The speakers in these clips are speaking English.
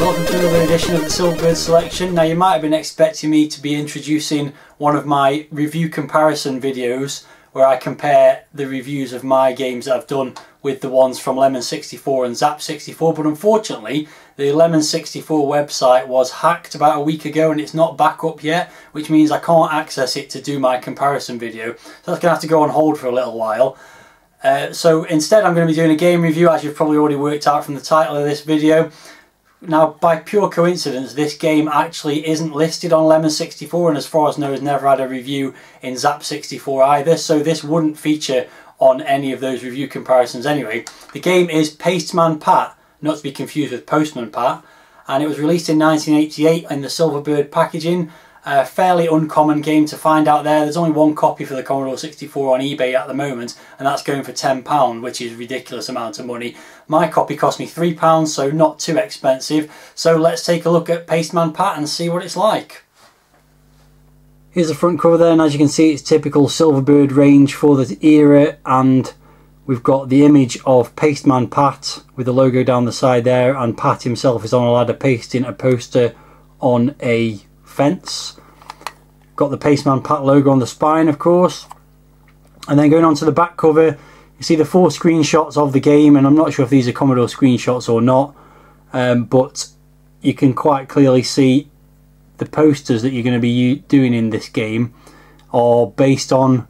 welcome to another edition of the Silverbird Selection. Now you might have been expecting me to be introducing one of my review comparison videos where I compare the reviews of my games that I've done with the ones from Lemon 64 and Zap 64, but unfortunately the Lemon 64 website was hacked about a week ago and it's not back up yet, which means I can't access it to do my comparison video, so that's going to have to go on hold for a little while. So instead I'm going to be doing a game review, as you've probably already worked out from the title of this video. Now, by pure coincidence, this game actually isn't listed on Lemon 64 and as far as I know has never had a review in Zap 64 either, so this wouldn't feature on any of those review comparisons anyway. The game is Pasteman Pat, not to be confused with Postman Pat, and it was released in 1988 in the Silverbird packaging. A fairly uncommon game to find out there. There's only one copy for the Commodore 64 on eBay at the moment, and that's going for £10, which is a ridiculous amount of money. My copy cost me £3, so not too expensive. So let's take a look at Pasteman Pat and see what it's like. Here's the front cover there, and as you can see it's typical Silverbird range for the era, and we've got the image of Pasteman Pat with the logo down the side there, and Pat himself is on a ladder pasting a poster on a fence. Got the Pasteman Pat logo on the spine, of course, and then going on to the back cover you see the 4 screenshots of the game, and I'm not sure if these are Commodore screenshots or not, but you can quite clearly see the posters that you're going to be doing in this game are based on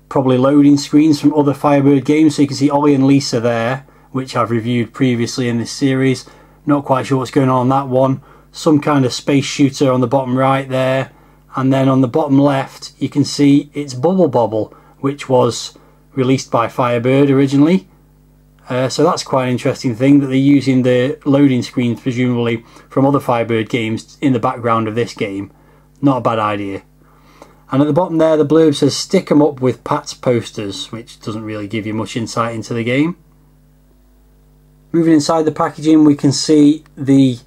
probably loading screens from other Firebird games. So you can see Ollie and Lisa there, which I've reviewed previously in this series. Not quite sure what's going on that one. Some kind of space shooter on the bottom right there, and then on the bottom left you can see it's Bubble Bobble, which was released by Firebird originally. So that's quite an interesting thing that they're using the loading screens presumably from other Firebird games in the background of this game. Not a bad idea. And at the bottom there the blurb says stick 'em up with Pat's posters, which doesn't really give you much insight into the game. Moving inside the packaging we can see the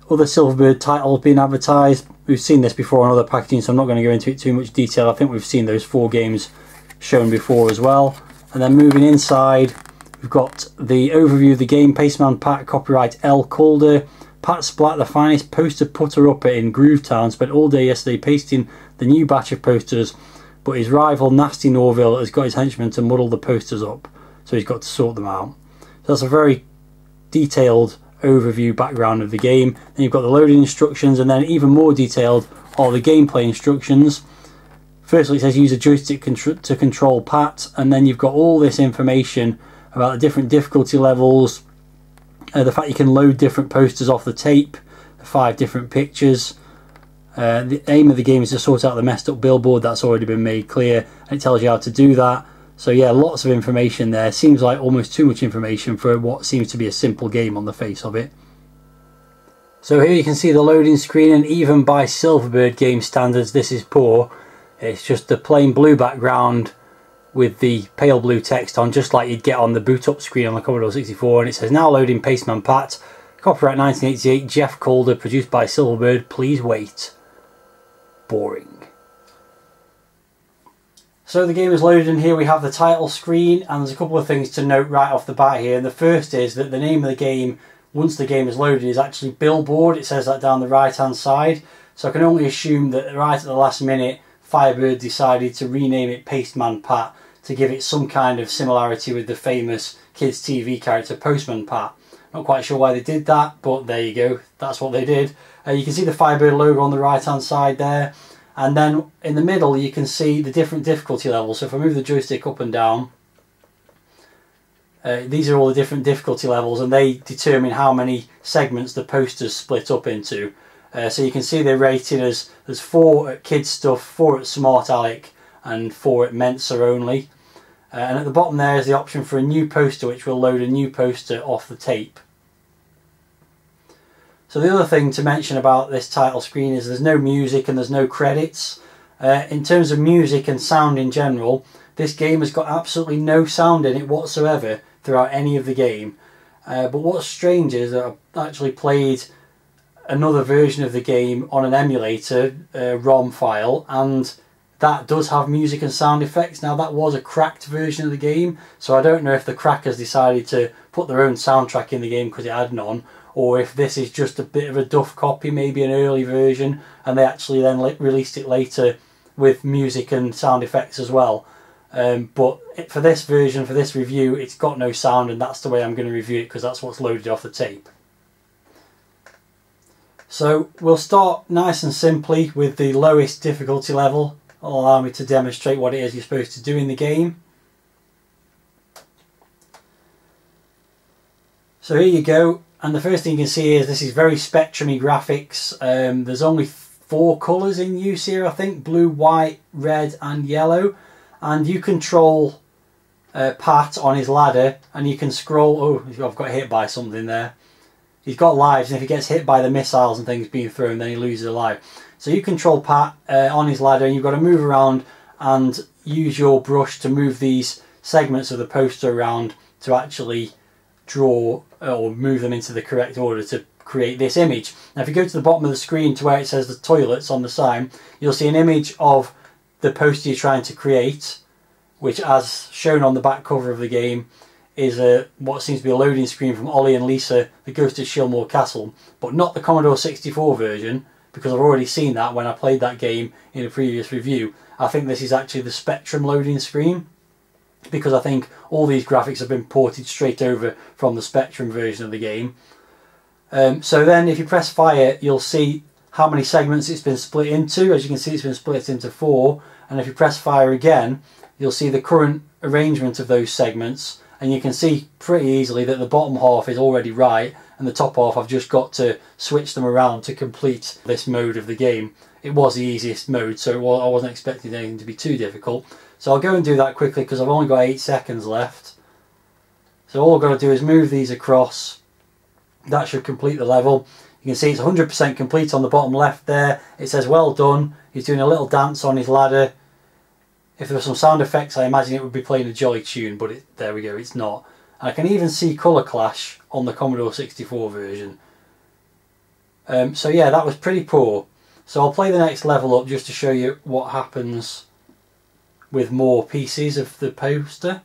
other Silverbird titles being advertised. We've seen this before on other packaging, so I'm not going to go into it too much detail. I think we've seen those 4 games shown before as well. And then moving inside we've got the overview of the game. Pasteman Pat, copyright L. Calder. Pat Splat, the finest poster putter upper in Groovetown, spent all day yesterday pasting the new batch of posters, but his rival Nasty Norville has got his henchmen to muddle the posters up, so he's got to sort them out. So that's a very detailed overview background of the game. Then you've got the loading instructions, and then even more detailed are the gameplay instructions. Firstly it says use a joystick to control Pat, and then you've got all this information about the different difficulty levels, the fact you can load different posters off the tape, the 5 different pictures. The aim of the game is to sort out the messed up billboard. That's already been made clear, and it tells you how to do that. So yeah, lots of information there. Seems like almost too much information for what seems to be a simple game on the face of it. So here you can see the loading screen, and even by Silverbird game standards this is poor. It's just a plain blue background with the pale blue text on, just like you'd get on the boot up screen on the Commodore 64, and it says now loading Pasteman Pat, copyright 1988, Jeff Calder, produced by Silverbird, please wait. Boring. So the game is loaded, and here we have the title screen, and there's a couple of things to note right off the bat here. And the first is that the name of the game, once the game is loaded, is actually Billboard. It says that down the right hand side, so I can only assume that right at the last minute Firebird decided to rename it Pasteman Pat to give it some kind of similarity with the famous kids TV character Postman Pat. Not quite sure why they did that, but there you go, that's what they did. You can see the Firebird logo on the right hand side there, and then in the middle you can see the different difficulty levels. So if I move the joystick up and down, these are all the different difficulty levels, and they determine how many segments the posters split up into. So you can see they're rated as there's 4 at Kids Stuff, 4 at Smart Alec, and 4 at Mensa only. And at the bottom there is the option for a new poster, which will load a new poster off the tape. So the other thing to mention about this title screen is there's no music and there's no credits. In terms of music and sound in general, this game has got absolutely no sound in it whatsoever throughout any of the game. But what's strange is that I've actually played another version of the game on an emulator ROM file, and that does have music and sound effects. Now that was a cracked version of the game, so I don't know if the crackers decided to put their own soundtrack in the game because it had none, or if this is just a bit of a duff copy, maybe an early version, and they actually then released it later with music and sound effects as well. But for this version, for this review, it's got no sound, and that's the way I'm going to review it, because that's what's loaded off the tape. So we'll start nice and simply with the lowest difficulty level. It'll allow me to demonstrate what it is you're supposed to do in the game. So here you go, and the first thing you can see is this is very Spectrum-y graphics. There's only 4 colours in use here, I think: blue, white, red and yellow. And you control Pat on his ladder, and you can scroll. Oh, I've got hit by something there. He's got lives, and if he gets hit by the missiles and things being thrown, then he loses a life. So you control Pat on his ladder, and you've got to move around and use your brush to move these segments of the poster around to actually draw or move them into the correct order to create this image. Now if you go to the bottom of the screen to where it says the toilets on the sign, you'll see an image of the poster you're trying to create, which, as shown on the back cover of the game, is what seems to be a loading screen from Ollie and Lisa, the Ghost of Shilmore Castle, but not the Commodore 64 version, because I've already seen that when I played that game in a previous review. I think this is actually the Spectrum loading screen, because I think all these graphics have been ported straight over from the Spectrum version of the game. So then if you press fire, you'll see how many segments it's been split into. As you can see, it's been split into 4, and if you press fire again, you'll see the current arrangement of those segments, and you can see pretty easily that the bottom half is already right, and the top half I've just got to switch them around to complete this mode of the game. It was the easiest mode, so I wasn't expecting anything to be too difficult. So I'll go and do that quickly because I've only got 8 seconds left. So all I've got to do is move these across. That should complete the level. You can see it's 100% complete on the bottom left there. It says well done. He's doing a little dance on his ladder. If there were some sound effects, I imagine it would be playing a jolly tune, but there we go, it's not. And I can even see colour clash on the Commodore 64 version. So yeah, that was pretty poor. So I'll play the next level up just to show you what happens with more pieces of the poster.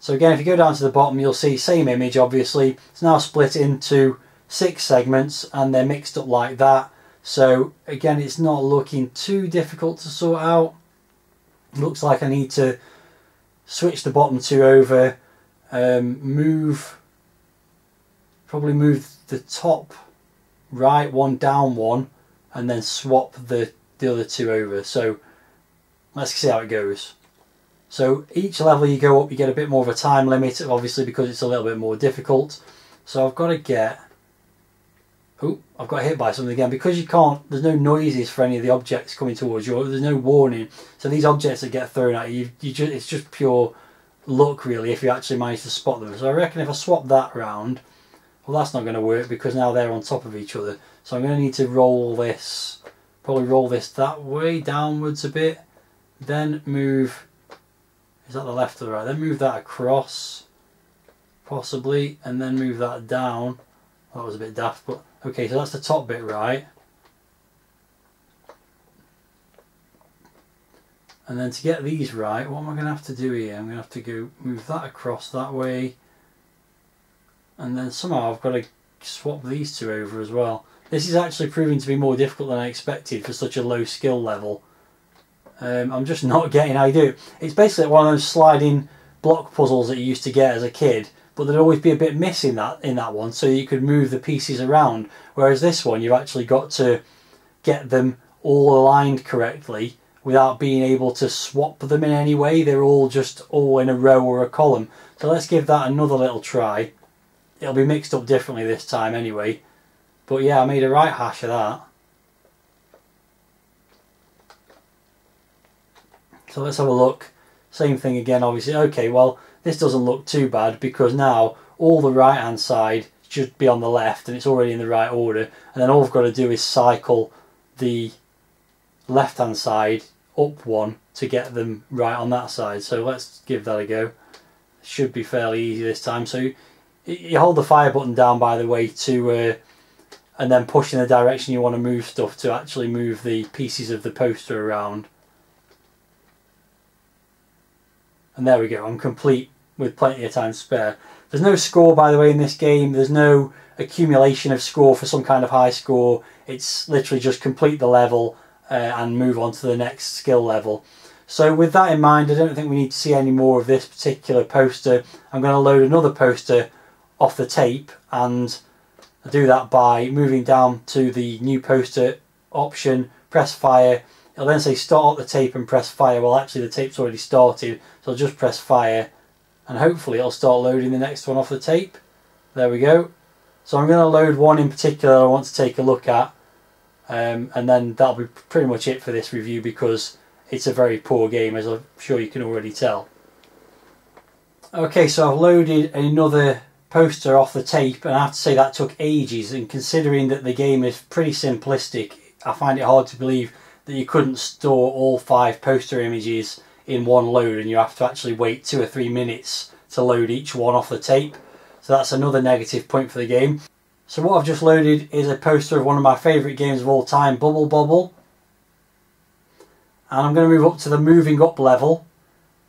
So again, if you go down to the bottom, you'll see same image, obviously. It's now split into 6 segments, and they're mixed up like that. So again, it's not looking too difficult to sort out. Looks like I need to switch the bottom 2 over, probably move the top right one down one, and then swap the other 2 over. So let's see how it goes. So each level you go up, you get a bit more of a time limit, obviously, because it's a little bit more difficult. So I've got to get... Oh, I've got hit by something again. Because you can't... There's no noises for any of the objects coming towards you. There's no warning. So these objects that get thrown at you, it's just pure luck, really, if you actually manage to spot them. So I reckon if I swap that round... Well, that's not going to work because now they're on top of each other. So I'm going to need to roll this... Probably roll this that way, downwards a bit. Then move... Is that the left or the right? Then move that across, possibly, and then move that down. That was a bit daft, but okay, so that's the top bit right. And then to get these right, what am I going to have to do here? I'm going to have to go move that across that way. And then somehow I've got to swap these 2 over as well. This is actually proving to be more difficult than I expected for such a low skill level. I'm just not getting how you do it. It's basically one of those sliding block puzzles that you used to get as a kid, but there'd always be a bit missing in that one, so you could move the pieces around. Whereas this one, you've actually got to get them all aligned correctly without being able to swap them in any way. They're all in a row or a column. So let's give that another little try. It'll be mixed up differently this time anyway. But yeah, I made a right hash of that. So let's have a look. Same thing again, obviously. Okay, well, this doesn't look too bad because now all the right hand side should be on the left and it's already in the right order. And then all I've got to do is cycle the left hand side up one to get them right on that side. So let's give that a go. Should be fairly easy this time. So you hold the fire button down, by the way, to and then push in the direction you want to move stuff to actually move the pieces of the poster around. And there we go, I'm complete with plenty of time to spare. There's no score, by the way, in this game. There's no accumulation of score for some kind of high score. It's literally just complete the level and move on to the next skill level. So with that in mind, I don't think we need to see any more of this particular poster. I'm going to load another poster off the tape, and I do that by moving down to the new poster option, press fire. It'll then say start the tape and press fire. Well, actually the tape's already started, so I'll just press fire and hopefully it'll start loading the next one off the tape. There we go. So I'm going to load one in particular I want to take a look at, and then that'll be pretty much it for this review, because it's a very poor game, as I'm sure you can already tell. Okay, so I've loaded another poster off the tape, and I have to say that took ages, and considering that the game is pretty simplistic, I find it hard to believe that you couldn't store all 5 poster images in one load, and you have to actually wait 2 or 3 minutes to load each one off the tape. So that's another negative point for the game. So what I've just loaded is a poster of one of my favourite games of all time, Bubble Bobble. And I'm going to move up to the moving up level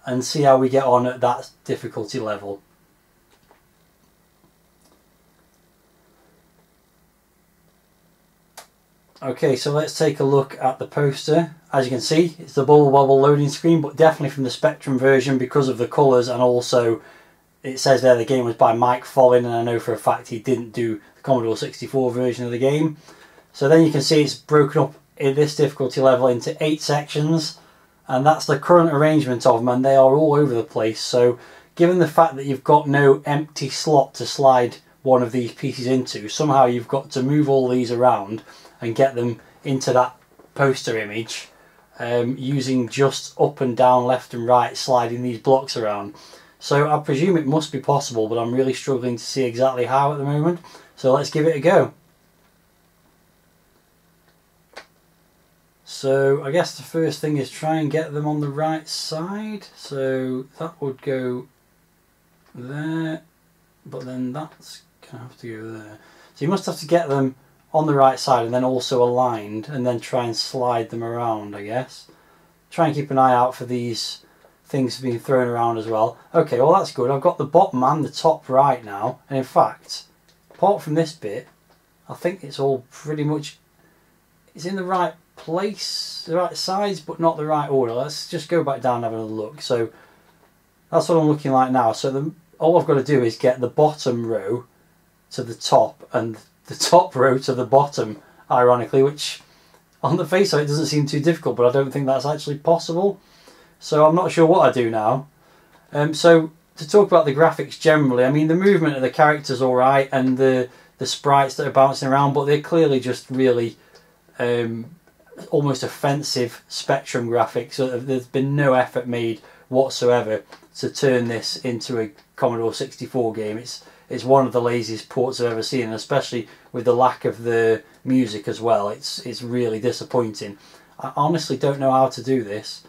and see how we get on at that difficulty level. Okay, so let's take a look at the poster. As you can see, it's the Bubble Bobble loading screen, but definitely from the Spectrum version because of the colours, and also it says there the game was by Mike Follin, and I know for a fact he didn't do the Commodore 64 version of the game. So then you can see it's broken up in this difficulty level into 8 sections, and that's the current arrangement of them, and they are all over the place. So given the fact that you've got no empty slot to slide one of these pieces into, somehow you've got to move all these around and get them into that poster image using just up and down, left and right, sliding these blocks around. So I presume it must be possible, but I'm really struggling to see exactly how at the moment. So let's give it a go. So I guess the first thing is try and get them on the right side. So that would go there, but then that's going to have to go there. So you must have to get them on the right side and then also aligned, and then try and slide them around, I guess. Try and keep an eye out for these things being thrown around as well. Okay, well that's good. I've got the bottom and the top right now, and in fact, apart from this bit, I think it's all pretty much, it's in the right place, the right size, but not the right order. Let's just go back down and have another look. So that's what I'm looking like now. So all I've got to do is get the bottom row to the top and the top row to the bottom, ironically, which on the face of it doesn't seem too difficult, but I don't think that's actually possible. So I'm not sure what I do now. So to talk about the graphics generally, I mean the movement of the characters alright, and the sprites that are bouncing around, but they're clearly just really almost offensive Spectrum graphics. So there's been no effort made whatsoever to turn this into a Commodore 64 game. It's one of the laziest ports I've ever seen, and especially with the lack of the music as well. It's really disappointing. I honestly don't know how to do this.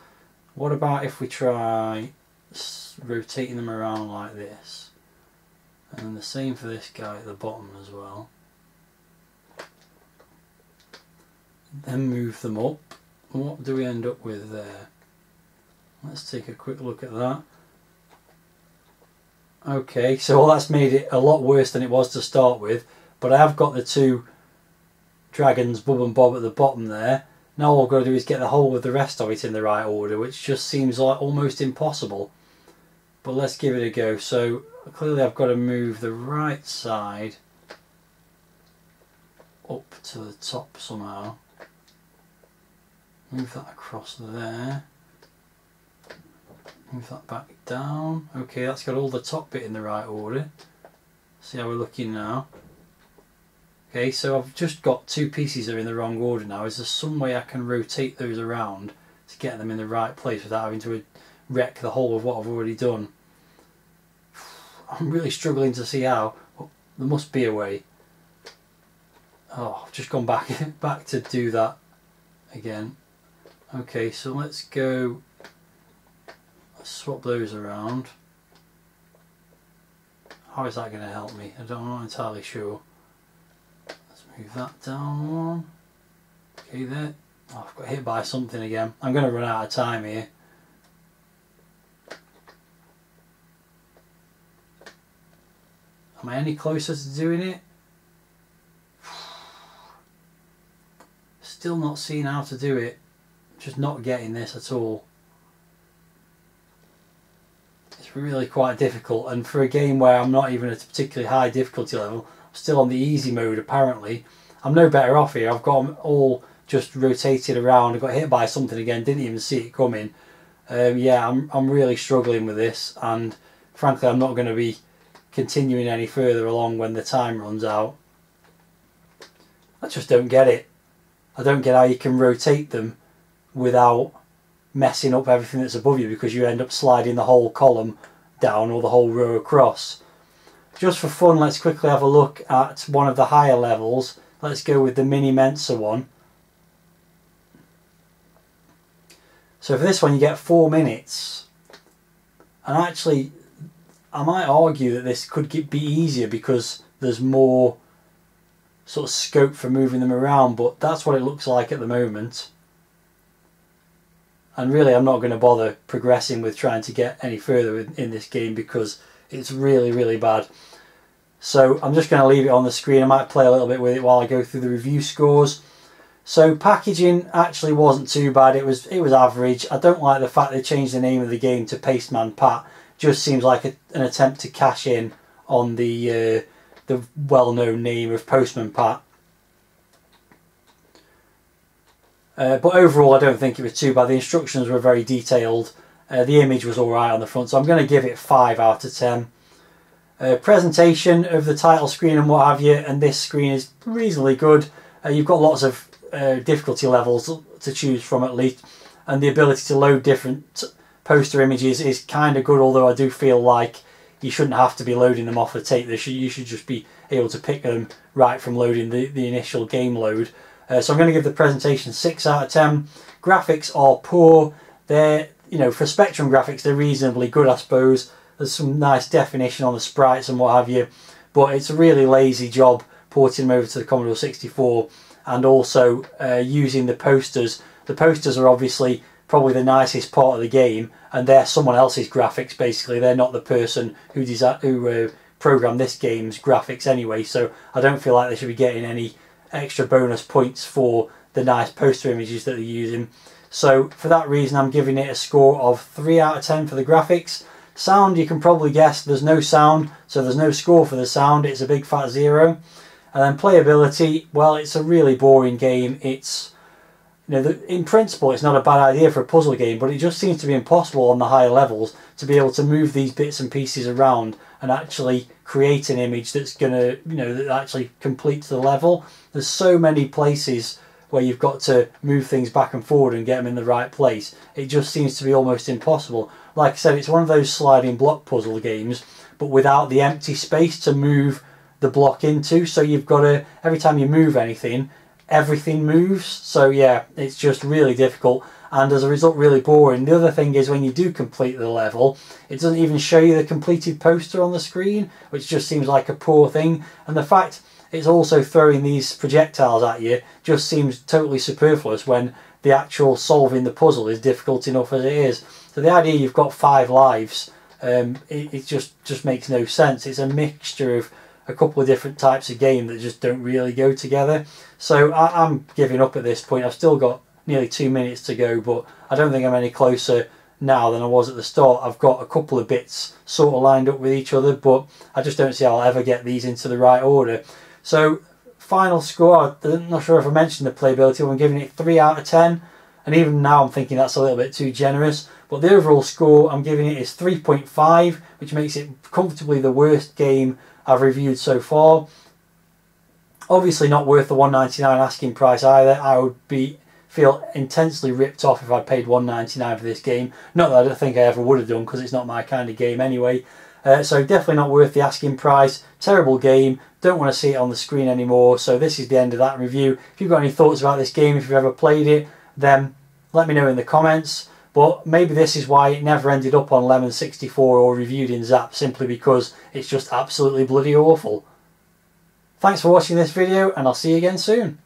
What about if we try rotating them around like this? And then the same for this guy at the bottom as well. Then move them up. What do we end up with there? Let's take a quick look at that. Okay, so that's made it a lot worse than it was to start with, but I have got the 2 dragons, Bub and Bob, at the bottom there. Now all I've got to do is get the whole of the rest of it in the right order, which just seems like almost impossible. But let's give it a go. So clearly I've got to move the right side up to the top somehow. Move that across there. Move that back down. Okay, that's got all the top bit in the right order. See how we're looking now. Okay, so I've just got 2 pieces that are in the wrong order now. Is there some way I can rotate those around to get them in the right place without having to wreck the whole of what I've already done? I'm really struggling to see how. Well, there must be a way. Oh, I've just gone back to do that again. Okay, so let's go. Let's swap those around. How is that going to help me? I'm not entirely sure. Move that down one. Okay, there. Oh, I've got hit by something again. I'm going to run out of time here. Am I any closer to doing it? Still not seeing how to do it. Just not getting this at all. It's really quite difficult, and for a game where I'm not even at a particularly high difficulty level, I'm still on the easy mode apparently. I'm no better off here. I've got them all just rotated around. I got hit by something again, didn't even see it coming. Yeah, I'm really struggling with this, and frankly I'm not going to be continuing any further along when the time runs out. I just don't get it. I don't get how you can rotate them without messing up everything that's above you, because you end up sliding the whole column down or the whole row across. Just for fun, let's quickly have a look at one of the higher levels. Let's go with the Mini Mensa one. So for this one you get 4 minutes, and actually I might argue that this could be easier because there's more sort of scope for moving them around, but that's what it looks like at the moment. And really I'm not going to bother progressing with trying to get any further in this game because it's really bad. So I'm just going to leave it on the screen. I might play a little bit with it while I go through the review scores. So packaging actually wasn't too bad. It was average. I don't like the fact they changed the name of the game to Pasteman Pat. Just seems like an attempt to cash in on the well-known name of Postman Pat. But overall I don't think it was too bad. The instructions were very detailed. The image was alright on the front, so I'm going to give it 5 out of 10. Presentation of the title screen and what have you, and this screen is reasonably good. You've got lots of difficulty levels to choose from at least, and the ability to load different poster images is kind of good, although I do feel like you shouldn't have to be loading them off the tape. You should just be able to pick them right from loading the initial game load. So I'm going to give the presentation 6 out of 10. Graphics are poor. They're, you know, for Spectrum graphics they're reasonably good, I suppose. There's some nice definition on the sprites and what have you, but it's a really lazy job porting them over to the Commodore 64, and also using the posters. The posters are obviously probably the nicest part of the game, and they're someone else's graphics basically. They're not the person who programmed this game's graphics anyway, so I don't feel like they should be getting any extra bonus points for the nice poster images that they're using. So for that reason I'm giving it a score of 3 out of 10 for the graphics. Sound, you can probably guess there's no sound, so there's no score for the sound. It's a big fat 0. And then playability, well, it's a really boring game. It's, you know, in principle it's not a bad idea for a puzzle game, but it just seems to be impossible on the higher levels to be able to move these bits and pieces around and actually create an image that's going to, you know, that actually completes the level. There's so many places where you've got to move things back and forward and get them in the right place. It just seems to be almost impossible. Like I said, it's one of those sliding block puzzle games, but without the empty space to move the block into. So you've got to, every time you move anything, everything moves. So yeah, it's just really difficult, and as a result really boring. The other thing is, when you do complete the level, it doesn't even show you the completed poster on the screen, which just seems like a poor thing. And the fact it's also throwing these projectiles at you just seems totally superfluous when the actual solving the puzzle is difficult enough as it is. So the idea you've got 5 lives, it just makes no sense. It's a mixture of a couple of different types of game that just don't really go together. So I'm giving up at this point. I've still got nearly 2 minutes to go, but I don't think I'm any closer now than I was at the start. I've got a couple of bits sort of lined up with each other, but I just don't see how I'll ever get these into the right order. So final score, I'm not sure if I mentioned the playability. I'm giving it 3 out of 10, and even now I'm thinking that's a little bit too generous. But the overall score I'm giving it is 3.5, which makes it comfortably the worst game I've reviewed so far. Obviously not worth the $1.99 asking price either. I would feel intensely ripped off if I paid $1.99 for this game. Not that I don't think I ever would have done, because it's not my kind of game anyway. So definitely not worth the asking price. Terrible game. Don't want to see it on the screen anymore. So this is the end of that review. If you've got any thoughts about this game, if you've ever played it, then let me know in the comments. But maybe this is why it never ended up on Lemon 64 or reviewed in Zap, simply because it's just absolutely bloody awful. Thanks for watching this video, and I'll see you again soon.